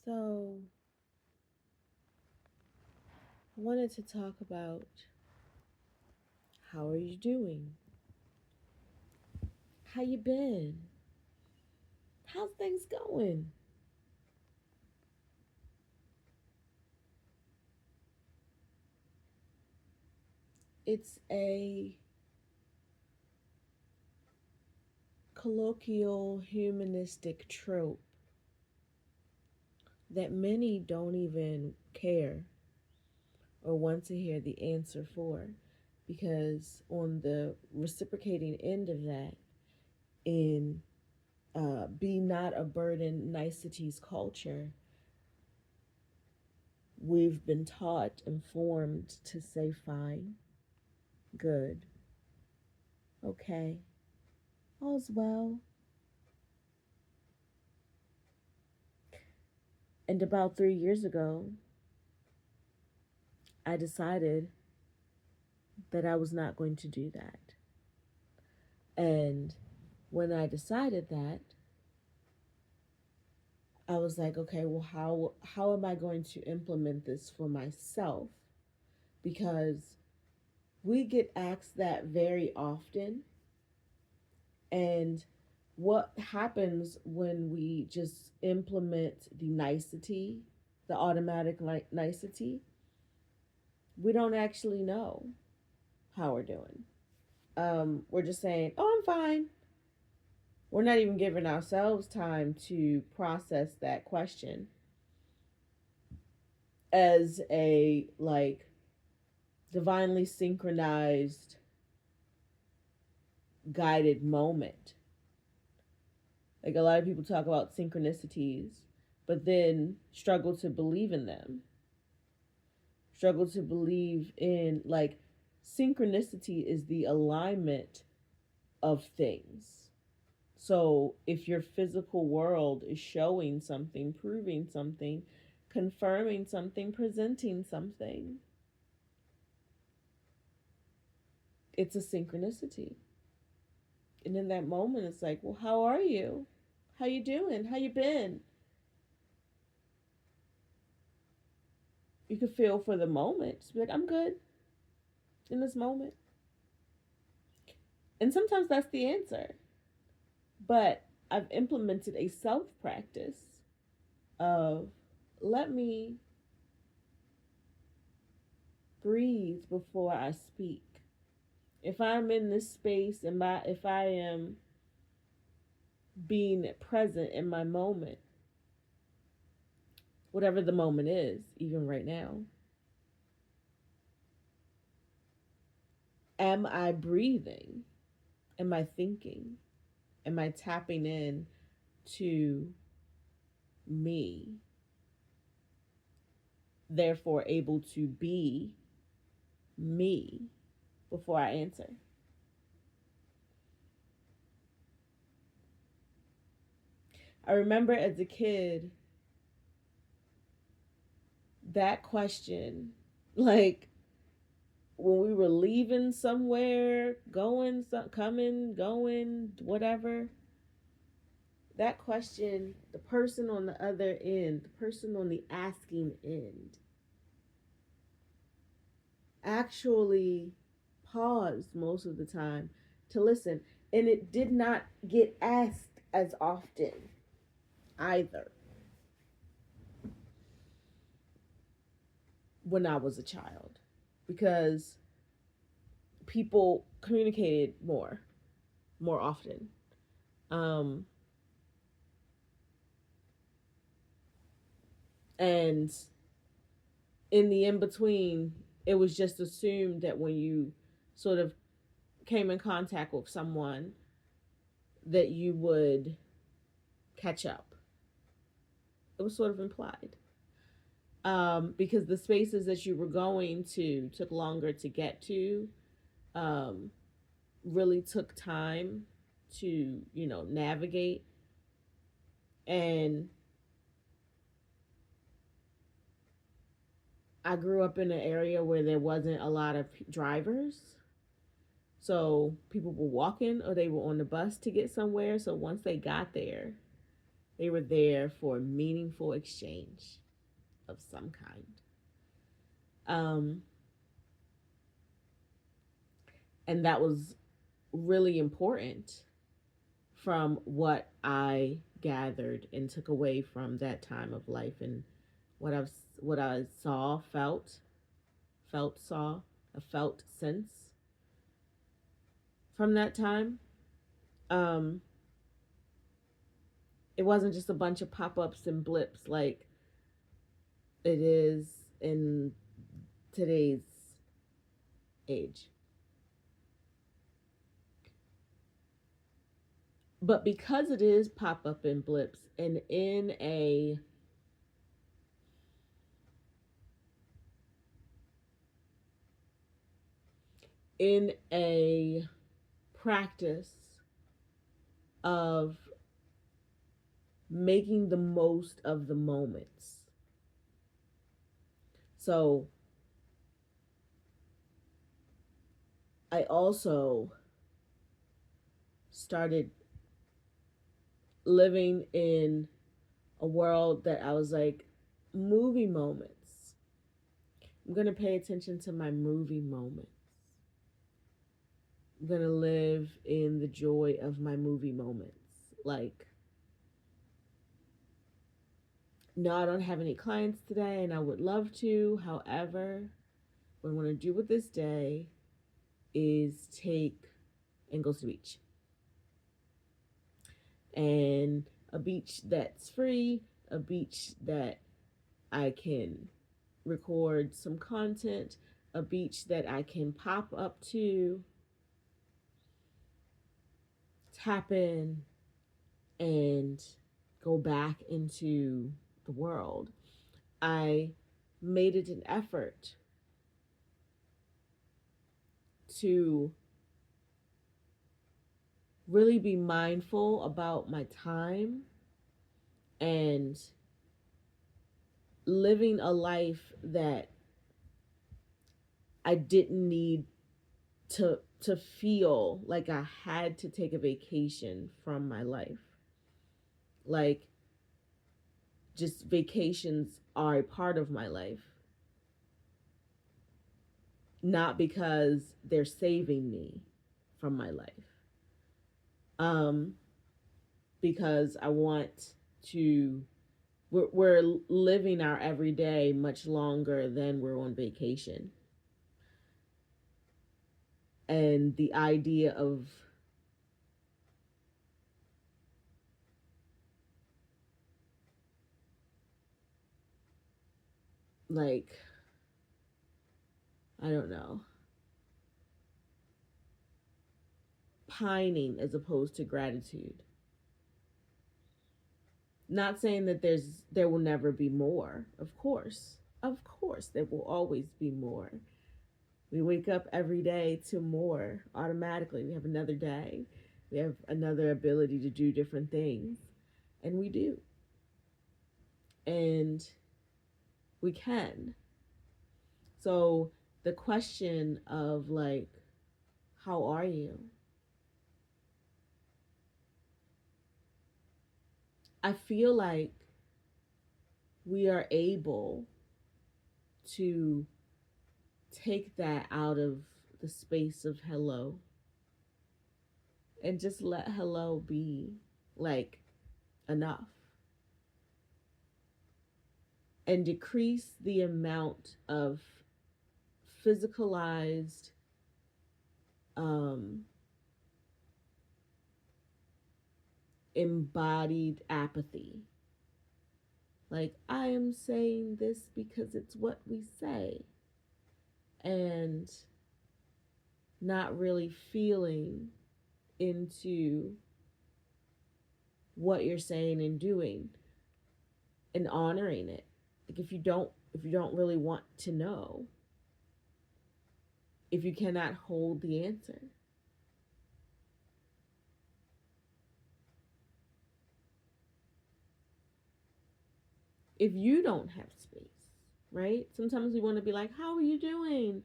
So, I wanted to talk about how are you doing? How you been? How's things going? It's a colloquial humanistic trope that many don't even care or want to hear the answer for because on the reciprocating end of that, in be not a burden niceties culture, we've been taught and formed to say fine, good, okay, all's well. And about 3 years ago, I decided that I was not going to do that. And when I decided that, I was like, okay, well, how am I going to implement this for myself? Because we get asked that very often. And what happens when we just implement the nicety, the automatic nicety? We don't actually know how we're doing. We're just saying, oh, I'm fine. We're not even giving ourselves time to process that question as a divinely synchronized guided moment. Like a lot of people talk about synchronicities, but then struggle to believe in them. Struggle to believe in synchronicity is the alignment of things. So if your physical world is showing something, proving something, confirming something, presenting something, it's a synchronicity. And in that moment, it's like, well, how are you? How you doing? How you been? You could feel for the moment. Just be like, I'm good in this moment. And sometimes that's the answer. But I've implemented a self practice of let me breathe before I speak. If I'm in this space and if I am being present in my moment, whatever the moment is, even right now, am I breathing? Am I thinking? Am I tapping in to me? Therefore, able to be me before I answer. I remember as a kid, that question, like when we were leaving somewhere, going, coming, going, whatever, that question, the person on the other end, the person on the asking end, actually paused most of the time to listen. And it did not get asked as often either when I was a child because people communicated more often. Um, and in the in between, it was just assumed that when you sort of came in contact with someone, that you would catch up. It was sort of implied. Because the spaces that you were going to took longer to get to, um, really took time to, navigate. And I grew up in an area where there wasn't a lot of drivers. So people were walking or they were on the bus to get somewhere. So once they got there, They were there for meaningful exchange of some kind. Um, and that was really important from what I gathered and took away from that time of life, and what I saw, saw, a felt sense from that time. Um, it wasn't just a bunch of pop ups and blips like it is in today's age. But because it is pop up and blips, and in a practice of making the most of the moments. So I also started living in a world that I was like, movie moments. I'm going to pay attention to my movie moments. I'm going to live in the joy of my movie moments. Like, no, I don't have any clients today and I would love to. However, what I want to do with this day is take and go to the beach. And a beach that's free, a beach that I can record some content, a beach that I can pop up to, tap in, and go back into the world. I made it an effort to really be mindful about my time and living a life that I didn't need to feel like I had to take a vacation from my life. Like, just vacations are a part of my life, not because they're saving me from my life. Um, because I want to. We're living our everyday much longer than we're on vacation, and the idea of like, I don't know, pining as opposed to gratitude. Not saying that there will never be more. Of course, there will always be more. We wake up every day to more automatically. We have another day. We have another ability to do different things, and we do. And we can. So the question of like, how are you? I feel like we are able to take that out of the space of hello and just let hello be like enough, and decrease the amount of physicalized um, embodied apathy. Like, I am saying this because it's what we say, and not really feeling into what you're saying and doing and honoring it. Like, if you don't really want to know, if you cannot hold the answer, if you don't have space, right? Sometimes we want to be like, how are you doing?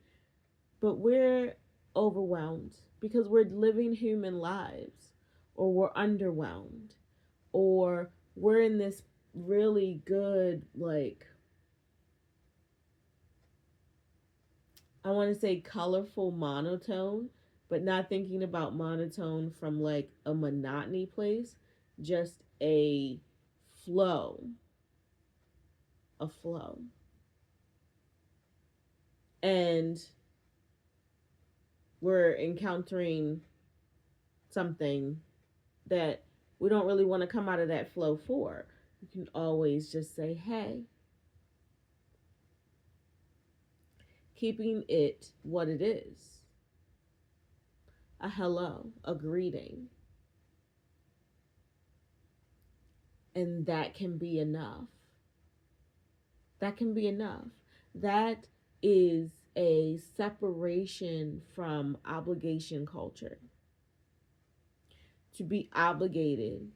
But we're overwhelmed because we're living human lives, or we're underwhelmed, or we're in this really good, like, I want to say colorful monotone, but not thinking about monotone from like a monotony place, just flow, a flow. And we're encountering something that we don't really want to come out of that flow for. You can always just say, hey, keeping it what it is, a hello, a greeting. And that can be enough. That can be enough. That is a separation from obligation culture. To be obligated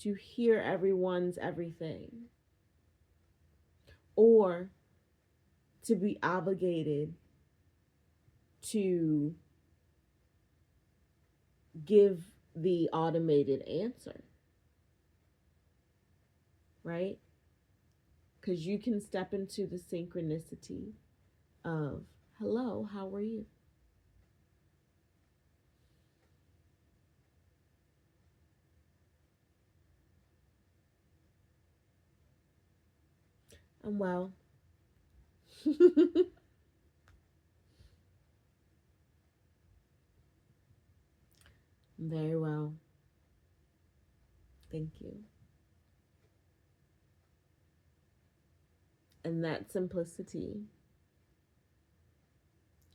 to hear everyone's everything, or to be obligated to give the automated answer, right? Because you can step into the synchronicity of, hello, how are you? I'm well. Very well. Thank you. And that simplicity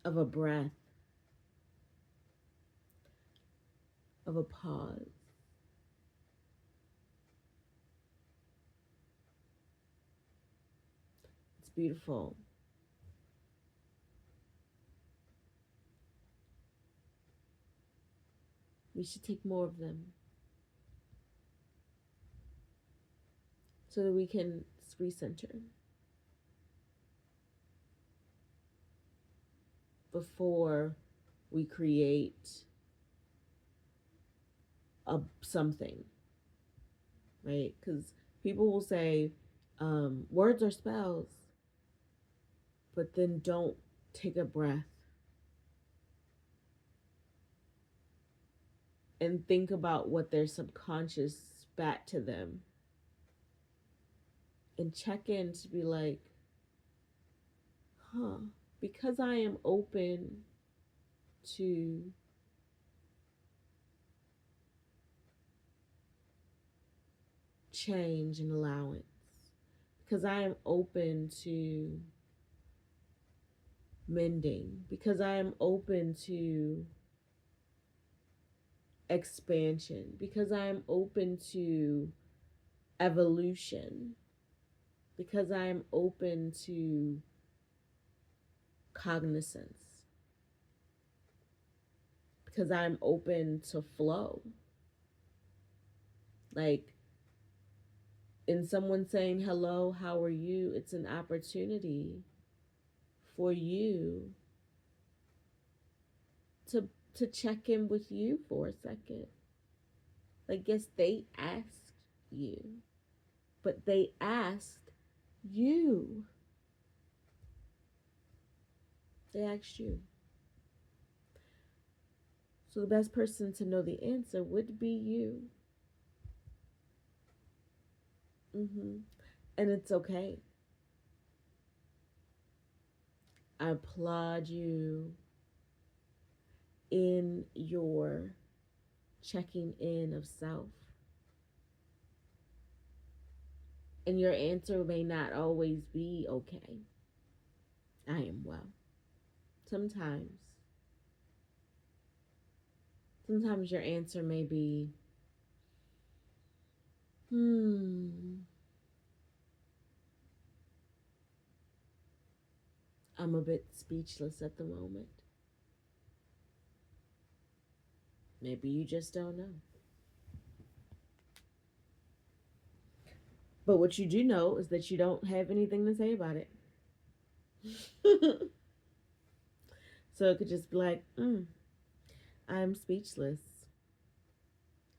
of a breath, of a pause, it's beautiful. We should take more of them so that we can recenter before we create something, right? Because people will say words are spells, but then don't take a breath and think about what their subconscious spat to them and check in to be like, huh, because I am open to change and allowance, because I am open to mending, because I am open to expansion, because I am open to evolution, because I am open to cognizance, because I'm open to flow. Like, in someone saying, hello, how are you? It's an opportunity for you to check in with you for a second. Like, yes, they asked you, but they asked you. They asked you. So the best person to know the answer would be you. And it's okay. I applaud you in your checking in of self. And your answer may not always be okay. I am well. Sometimes. Sometimes your answer may be, I'm a bit speechless at the moment. Maybe you just don't know. But what you do know is that you don't have anything to say about it. So it could just be like, I'm speechless.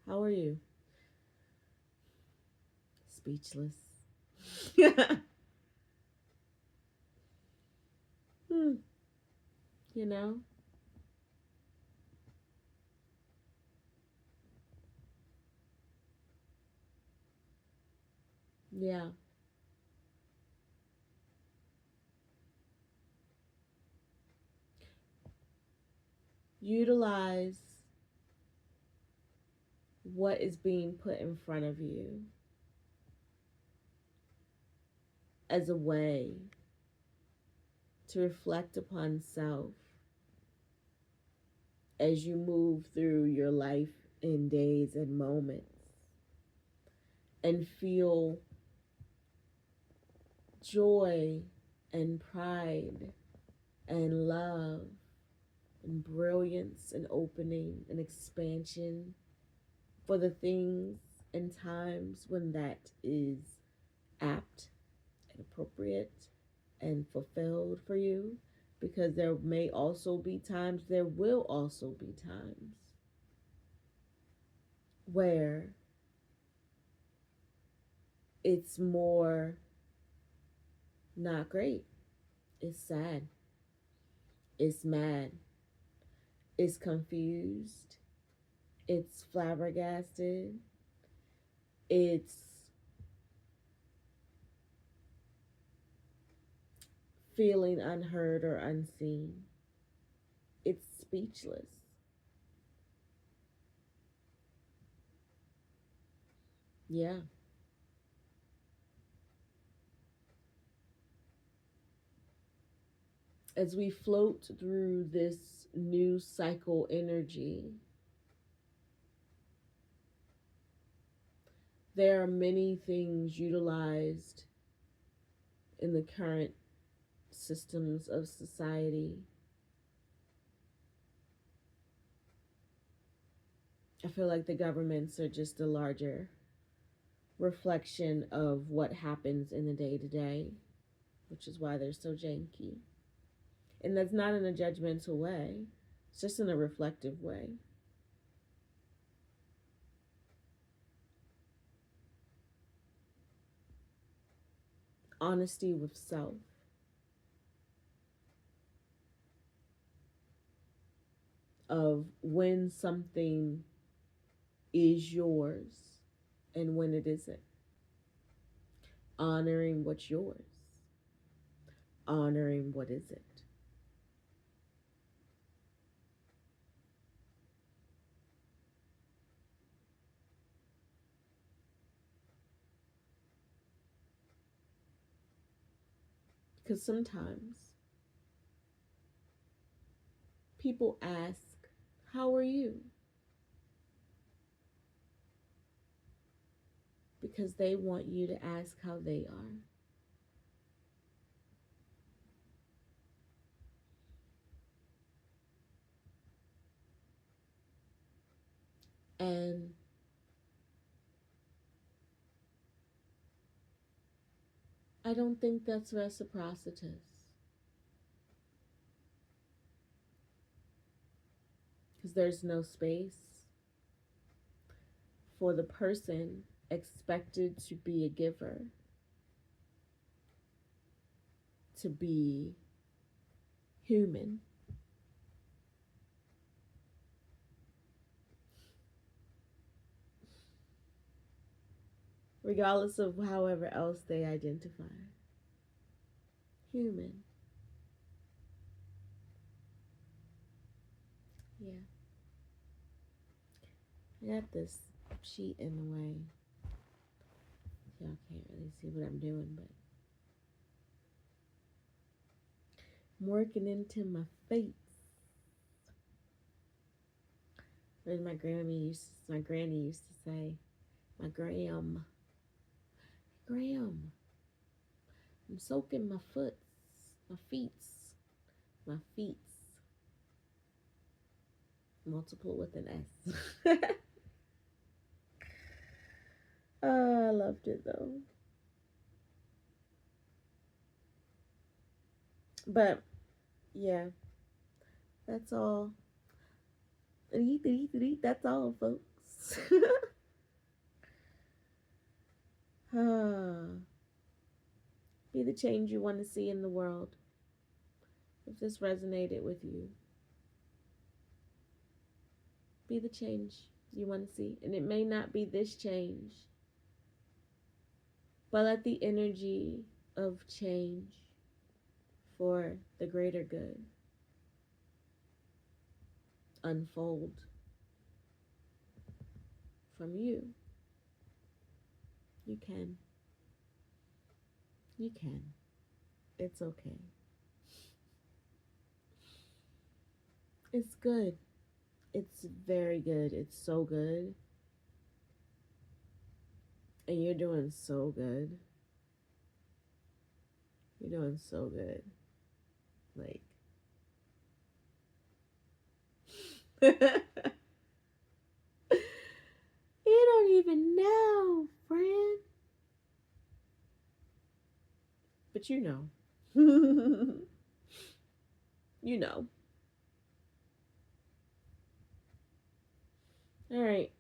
How are you? speechless. Hmm, you know? Yeah. Utilize what is being put in front of you as a way to reflect upon self as you move through your life in days and moments and feel joy and pride and love and brilliance and opening and expansion for the things and times when that is apt and appropriate and fulfilled for you, because there may also be times, there will also be times where it's more not great. It's sad. It's mad. It's confused. It's flabbergasted. It's feeling unheard or unseen. It's speechless. Yeah. As we float through this new cycle energy, there are many things utilized in the current systems of society. I feel like the governments are just a larger reflection of what happens in the day to day, which is why they're so janky. And that's not in a judgmental way, it's just in a reflective way. Honesty with self, of when something is yours and when it isn't. Honoring what's yours, honoring what isn't. Because sometimes people ask, how are you? Because they want you to ask how they are. And I don't think that's reciprocitous. Because there's no space for the person expected to be a giver to be human, regardless of however else they identify. Human. Yeah. I got this sheet in the way. Y'all can't really see what I'm doing, but I'm working into my face. As my granny used to say, my gram, I'm soaking my feet, multiple with an S. Oh, I loved it though. But yeah, that's all. That's all, folks. Be the change you want to see in the world. If this resonated with you, be the change you want to see. And it may not be this change, but let the energy of change for the greater good unfold from you. You can. You can. It's okay. It's good. It's very good. It's so good. And you're doing so good. You're doing so good. Like, you don't even know, friend. But you know. You know. All right.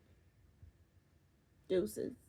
Deuces.